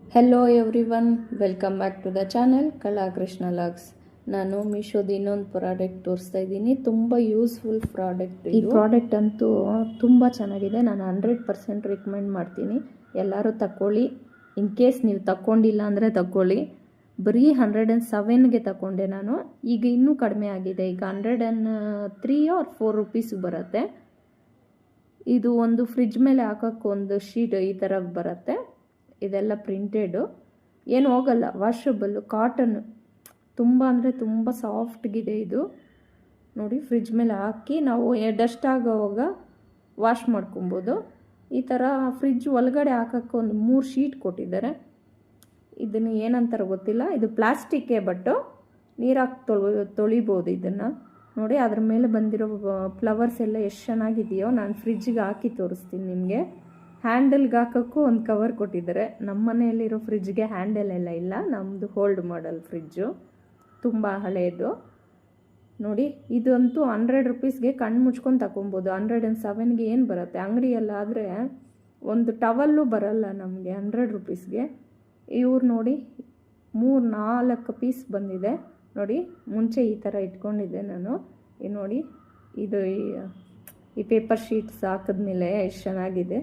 Hello everyone, welcome back to the channel Kalakrishna logs. ನಾನು ಮೀಶೋದ ಇನ್ನೊಂದು ಪ್ರಾಡಕ್ಟ್ ತೋರಿಸ್ತಾ ಇದ್ದೀನಿ. ತುಂಬ ಯೂಸ್ಫುಲ್ ಪ್ರಾಡಕ್ಟ್. ಈ ಪ್ರಾಡಕ್ಟ್ ಅಂತೂ ತುಂಬ ಚೆನ್ನಾಗಿದೆ. ನಾನು 100% ರಿಕಮೆಂಡ್ ಮಾಡ್ತೀನಿ. ಎಲ್ಲರೂ ತಗೊಳ್ಳಿ. ಇನ್ ಕೇಸ್ ನೀವು ತಗೊಂಡಿಲ್ಲ ಅಂದರೆ ತಗೊಳ್ಳಿ. ಬರೀ 107ಗೆ ತಗೊಂಡೆ ನಾನು. ಈಗ ಇನ್ನೂ ಕಡಿಮೆ ಆಗಿದೆ. ಈಗ 103 ಆರ್ 4 ರುಪೀಸ್ ಬರುತ್ತೆ. ಇದು ಒಂದು ಫ್ರಿಡ್ಜ್ ಮೇಲೆ ಹಾಕೋಕ್ಕೆ ಒಂದು ಶೀಟ್ ಈ ಥರ ಬರುತ್ತೆ. ಇದೆಲ್ಲ ಪ್ರಿಂಟೆಡು, ಏನು ಹೋಗಲ್ಲ, ವಾಷಬಲ್ಲು, ಕಾಟನ್. ತುಂಬ ಅಂದರೆ ತುಂಬ ಸಾಫ್ಟ್ಗಿದೆ ಇದು. ನೋಡಿ, ಫ್ರಿಡ್ಜ್ ಮೇಲೆ ಹಾಕಿ ನಾವು ಡಸ್ಟ್ ಆಗೋವಾಗ ವಾಶ್ ಮಾಡ್ಕೊಬೋದು. ಈ ಥರ ಫ್ರಿಡ್ಜ್ ಒಳಗಡೆ ಹಾಕೋಕ್ಕೆ ಒಂದು 3 ಶೀಟ್ ಕೊಟ್ಟಿದ್ದಾರೆ. ಇದನ್ನು ಏನಂತಾರೆ ಗೊತ್ತಿಲ್ಲ. ಇದು ಪ್ಲಾಸ್ಟಿಕ್ಕೇ, ಬಟ್ಟು ನೀರಾಕಿ ತೊಳಿಬೋದು ಇದನ್ನು. ನೋಡಿ, ಅದ್ರ ಮೇಲೆ ಬಂದಿರೋ ಫ್ಲವರ್ಸ್ ಎಲ್ಲ ಎಷ್ಟು ಚೆನ್ನಾಗಿದೆಯೋ. ನಾನು ಫ್ರಿಡ್ಜಿಗೆ ಹಾಕಿ ತೋರಿಸ್ತೀನಿ ನಿಮಗೆ. ಹ್ಯಾಂಡಲ್ಗೆ ಹಾಕೋಕ್ಕೂ ಒಂದು ಕವರ್ ಕೊಟ್ಟಿದ್ದಾರೆ. ನಮ್ಮ ಮನೆಯಲ್ಲಿರೋ ಫ್ರಿಡ್ಜ್ಗೆ ಹ್ಯಾಂಡಲ್ ಎಲ್ಲ ಇಲ್ಲ. ನಮ್ಮದು ಓಲ್ಡ್ ಮಾಡೆಲ್ ಫ್ರಿಡ್ಜು, ತುಂಬ ಹಳೆಯದು. ನೋಡಿ, ಇದಂತೂ 100 ರುಪೀಸ್ಗೆ ಕಣ್ಣು ಮುಚ್ಕೊಂಡು ತಗೊಬೋದು. 107ಗೆ ಏನು ಬರುತ್ತೆ ಅಂಗಡಿಯಲ್ಲಾದರೆ ಒಂದು ಟವಲ್ಲು ಬರಲ್ಲ ನಮಗೆ 100 ರುಪೀಸ್ಗೆ. ಇವ್ರು ನೋಡಿ 3-4 ಪೀಸ್ ಬಂದಿದೆ. ನೋಡಿ, ಮುಂಚೆ ಈ ಥರ ಇಟ್ಕೊಂಡಿದ್ದೆ ನಾನು. ನೋಡಿ, ಇದು ಈ ಪೇಪರ್ ಶೀಟ್ಸ್ ಹಾಕಿದ್ಮೇಲೆ ಎಷ್ಟು ಚೆನ್ನಾಗಿದೆ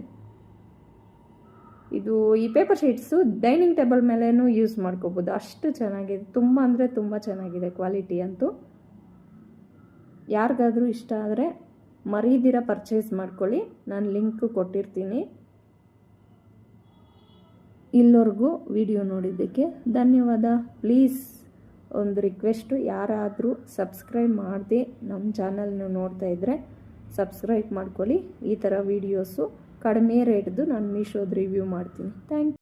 ಇದು. ಈ ಪೇಪರ್ ಶೀಟ್ಸು ಡೈನಿಂಗ್ ಟೇಬಲ್ ಮೇಲೇನೂ ಯೂಸ್ ಮಾಡ್ಕೋಬೋದು, ಅಷ್ಟು ಚೆನ್ನಾಗಿದೆ. ತುಂಬ ಅಂದರೆ ತುಂಬ ಚೆನ್ನಾಗಿದೆ ಕ್ವಾಲಿಟಿ ಅಂತೂ. ಯಾರಿಗಾದರೂ ಇಷ್ಟ ಆದರೆ ಮರೀದಿರ ಪರ್ಚೇಸ್ ಮಾಡ್ಕೊಳ್ಳಿ. ನಾನು ಲಿಂಕ್ ಕೊಟ್ಟಿರ್ತೀನಿ. ಇಲ್ಲಿವರೆಗೂ ವಿಡಿಯೋ ನೋಡಿದ್ದಕ್ಕೆ ಧನ್ಯವಾದ. ಪ್ಲೀಸ್ ಒಂದು ರಿಕ್ವೆಸ್ಟು, ಯಾರಾದರೂ ಸಬ್ಸ್ಕ್ರೈಬ್ ಮಾಡದೆ ನಮ್ಮ ಚಾನಲ್ನ ನೋಡ್ತಾ ಇದ್ದರೆ ಸಬ್ಸ್ಕ್ರೈಬ್ ಮಾಡ್ಕೊಳ್ಳಿ. ಈ ಥರ ವೀಡಿಯೋಸು ಕಡಿಮೆ ರೇಟ್ದು ನಾನು ಮೀಶೋದು ರಿವ್ಯೂ ಮಾಡ್ತೀನಿ. Thank you.